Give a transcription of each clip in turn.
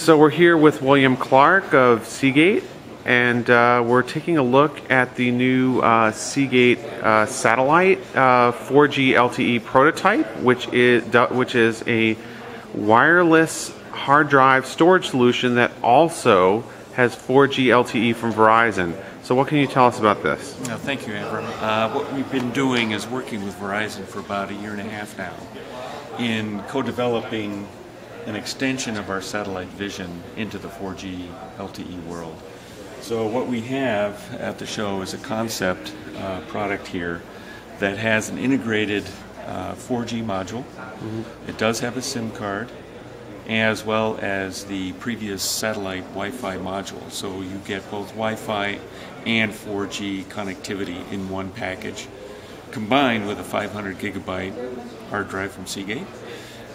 So we're here with William Clark of Seagate, and we're taking a look at the new Seagate satellite 4G LTE prototype, which is a wireless hard drive storage solution that also has 4G LTE from Verizon. So what can you tell us about this? No, thank you, Avram. What we've been doing is working with Verizon for about a year and a half now in co-developing an extension of our satellite vision into the 4G LTE world. So what we have at the show is a concept product here that has an integrated 4G module. Mm-hmm. It does have a SIM card, as well as the previous satellite Wi-Fi module. So you get both Wi-Fi and 4G connectivity in one package, combined with a 500 gigabyte hard drive from Seagate.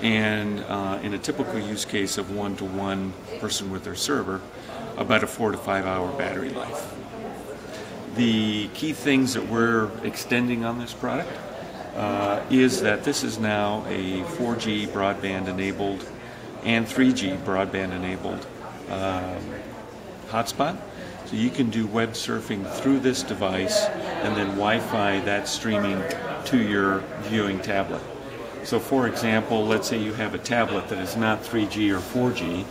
And in a typical use case of one-to-one person with their server, about a 4 to 5 hour battery life. The key things that we're extending on this product is that this is now a 4G broadband enabled and 3G broadband enabled hotspot. So you can do web surfing through this device and then Wi-Fi that streaming to your viewing tablet. So for example, let's say you have a tablet that is not 3G or 4G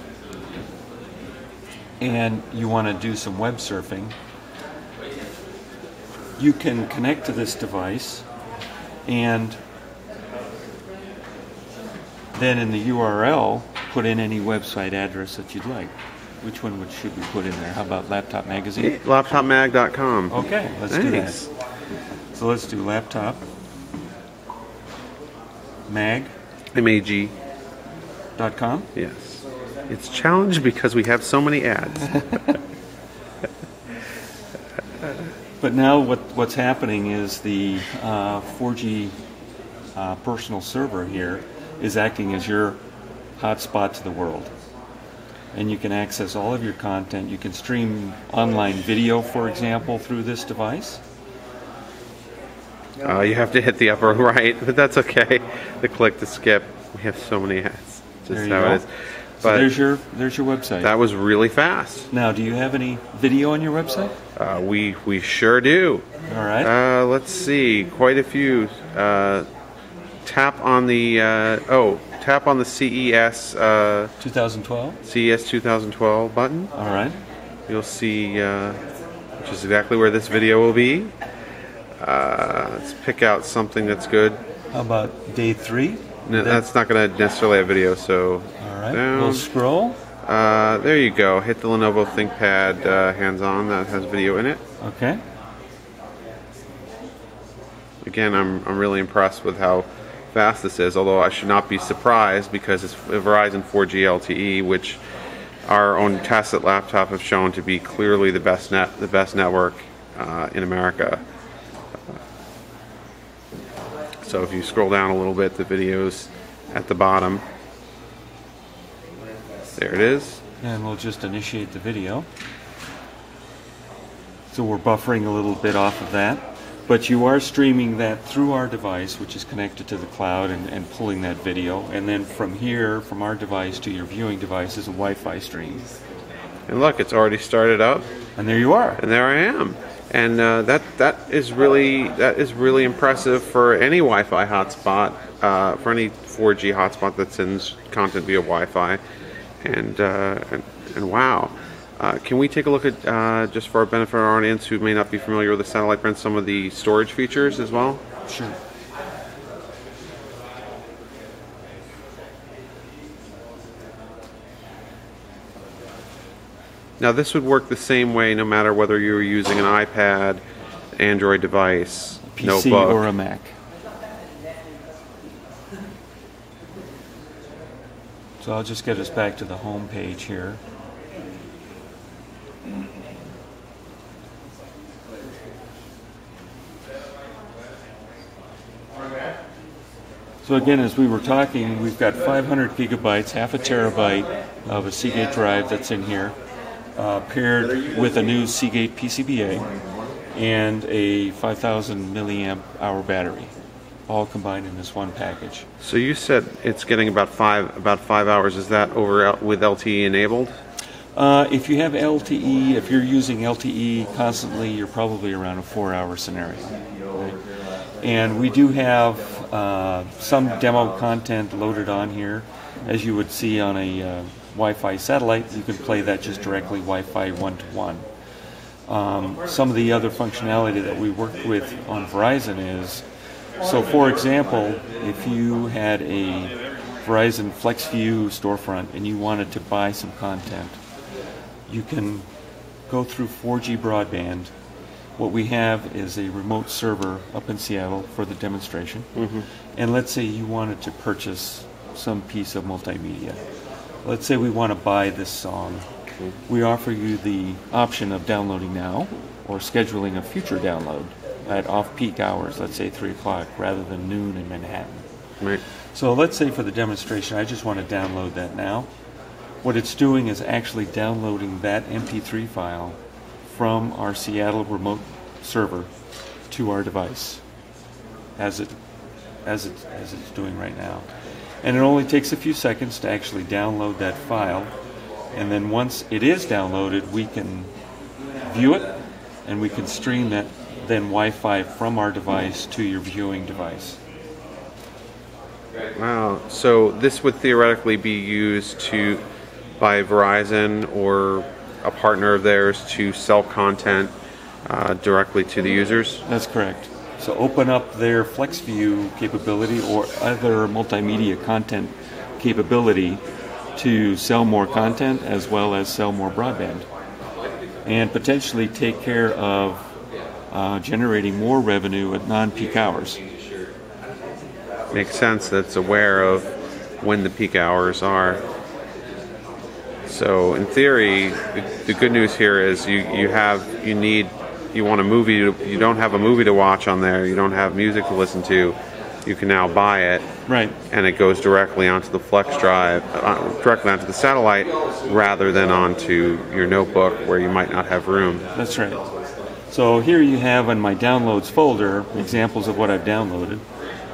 and you want to do some web surfing. You can connect to this device and then in the URL put in any website address that you'd like. Which one should we put in there? How about Laptop Magazine? Laptopmag.com. Okay, let's do that. So let's do laptop mag.com. Yes. It's challenged because we have so many ads. But now what's happening is the 4G personal server here is acting as your hotspot to the world. And you can access all of your content. You can stream online video, for example, through this device. You have to hit the upper right, but that's okay. The click to skip. We have so many ads. Just how it is. But so there's your website. That was really fast. Now, do you have any video on your website? We sure do. All right. Let's see. Quite a few. Tap on the CES 2012. CES 2012 button. All right. You'll see, which is exactly where this video will be. Let's pick out something that's good. How about day 3? No, that's not going to necessarily have video, so all right. Down. We'll scroll. There you go. Hit the Lenovo ThinkPad hands-on. That has video in it. Okay. Again, I'm really impressed with how fast this is, although I should not be surprised because it's Verizon 4G LTE, which our own tests at Laptop have shown to be clearly the best network in America. So if you scroll down a little bit, the video's at the bottom. There it is. And we'll just initiate the video. So we're buffering a little bit off of that. But you are streaming that through our device, which is connected to the cloud, and pulling that video. And then from here, from our device to your viewing device, is a Wi-Fi stream. And look, it's already started up. And there you are. And there I am. And that is really impressive for any Wi-Fi hotspot, for any 4G hotspot that sends content via Wi-Fi. And wow. Can we take a look at, just for our benefit of our audience who may not be familiar with the satellite brand, some of the storage features as well? Sure. Now this would work the same way no matter whether you were using an iPad, Android device, PC notebook, or a Mac. So I'll just get us back to the home page here. So again, as we were talking, we've got 500 gigabytes, half a terabyte of a Seagate drive that's in here, paired with a new Seagate PCBA and a 5,000 milliamp hour battery. all combined in this one package. So you said it's getting about 5 hours. Is that with LTE enabled? If you have LTE, if you're using LTE constantly, you're probably around a 4-hour scenario. Right? And we do have some demo content loaded on here. As you would see on a Wi-Fi satellite, you can play that just directly Wi-Fi 1-to-1. Some of the other functionality that we worked with on Verizon is, so for example, if you had a Verizon FlexView storefront and you wanted to buy some content, you can go through 4G broadband. What we have is a remote server up in Seattle for the demonstration. And let's say you wanted to purchase some piece of multimedia. Let's say we want to buy this song. We offer you the option of downloading now or scheduling a future download at off-peak hours, let's say 3 o'clock, rather than noon in Manhattan. Right. So let's say for the demonstration, I just want to download that now. What it's doing is actually downloading that MP3 file from our Seattle remote server to our device, as it's doing right now. And it only takes a few seconds to actually download that file. And then once it is downloaded, we can view it, and we can stream that then Wi-Fi from our device to your viewing device. Wow. So this would theoretically be used by Verizon or a partner of theirs to sell content directly to the users? That's correct. So open up their FlexView capability or other multimedia content capability to sell more content as well as sell more broadband, and potentially take care of generating more revenue at non-peak hours. Makes sense. That's aware of when the peak hours are. So in theory, the good news here is you want a movie. You don't have a movie to watch on there. You don't have music to listen to. You can now buy it, right? And it goes directly onto the flex drive, directly onto the satellite, rather than onto your notebook where you might not have room. That's right. So here you have in my downloads folder examples of what I've downloaded,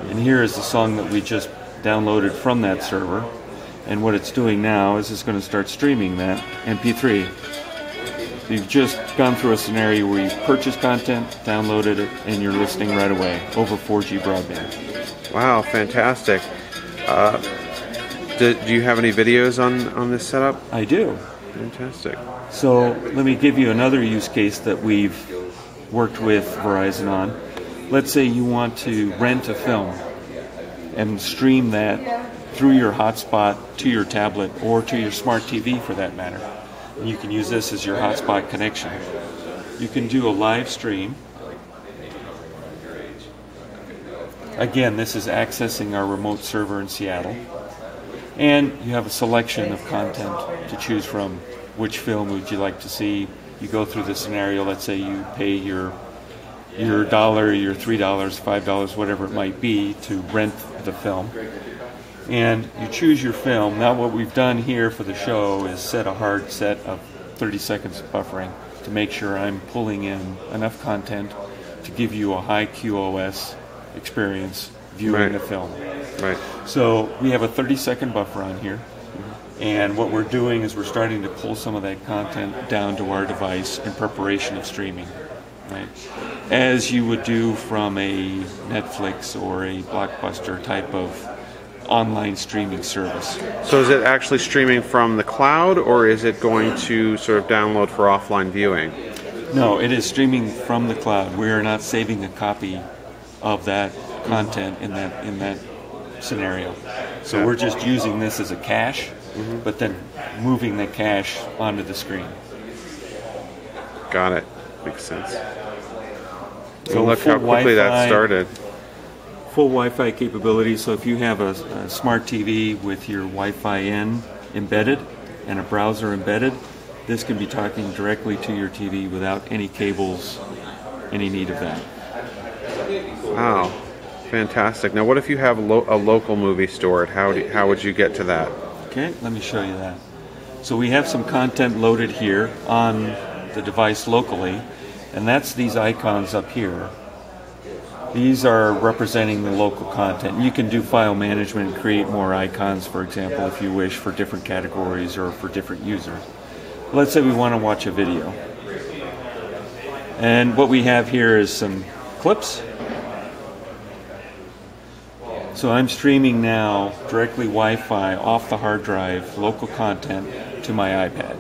and here is the song that we just downloaded from that server. And what it's doing now is it's going to start streaming that MP3. So you've just gone through a scenario where you purchased content, downloaded it, and you're listening right away over 4G broadband. Wow, fantastic. Do you have any videos on this setup? I do. Fantastic. So let me give you another use case that we've worked with Verizon on. Let's say you want to rent a film and stream that through your hotspot to your tablet or to your smart TV for that matter. And you can use this as your hotspot connection. You can do a live stream. Again, this is accessing our remote server in Seattle. And you have a selection of content to choose from. Which film would you like to see? You go through the scenario. Let's say you pay your dollar, your $3, $5, whatever it might be, to rent the film. And you choose your film. Now what we've done here for the show is set a hard set of 30 seconds of buffering to make sure I'm pulling in enough content to give you a high QoS experience viewing the film. Right. So we have a 30-second buffer on here. And what we're doing is we're starting to pull some of that content down to our device in preparation of streaming, right? As you would do from a Netflix or a Blockbuster type of online streaming service. So is it actually streaming from the cloud, or is it going to sort of download for offline viewing? No, it is streaming from the cloud. We are not saving a copy of that content in that scenario. So we're just using this as a cache, but then moving the cache onto the screen. Got it. Makes sense. So and look how quickly that started. Full Wi-Fi capability. So if you have a smart TV with your Wi-Fi in embedded and a browser embedded, this can be talking directly to your TV without any cables, any need of that. Wow. Fantastic. Now, what if you have a local movie stored? How would you get to that? Okay, let me show you that. So we have some content loaded here on the device locally, and that's these icons up here. These are representing the local content. You can do file management and create more icons, for example, if you wish, for different categories or for different users. Let's say we want to watch a video. And what we have here is some clips. So I'm streaming now directly Wi-Fi off the hard drive, local content, to my iPad.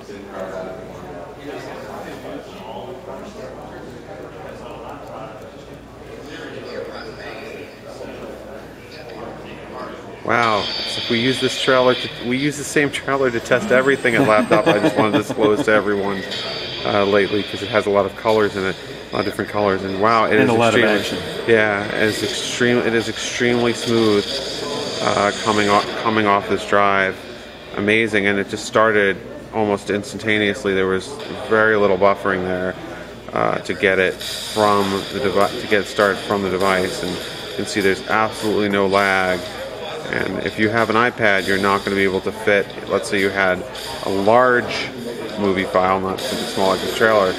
Wow, so if we use this trailer, we use the same trailer to test everything at Laptop. I just want to disclose to everyone lately because it has a lot of colors in it, a lot of different colors, and wow, it is a lot of action. Yeah, it is extremely smooth coming off this drive. Amazing, and it just started almost instantaneously. There was very little buffering there to get it from the device, to get it started from the device, and you can see there's absolutely no lag. And if you have an iPad, you're not going to be able to fit, let's say you had a large movie file, not something small like this trailer,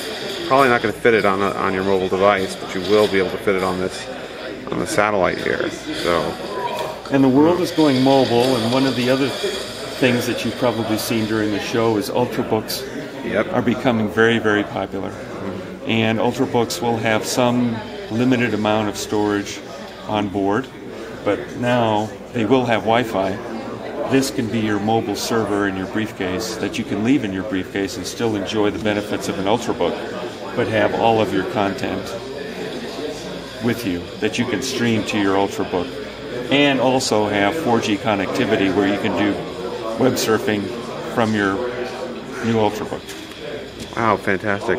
probably not going to fit it on your mobile device, but you will be able to fit it on the satellite here. So, and the world is going mobile, and one of the other things that you've probably seen during the show is Ultrabooks are becoming very, very popular. And Ultrabooks will have some limited amount of storage on board, but now they will have Wi-Fi. This can be your mobile server in your briefcase that you can leave in your briefcase and still enjoy the benefits of an Ultrabook, but have all of your content with you that you can stream to your Ultrabook, and also have 4G connectivity where you can do web surfing from your new Ultrabook. Wow, fantastic.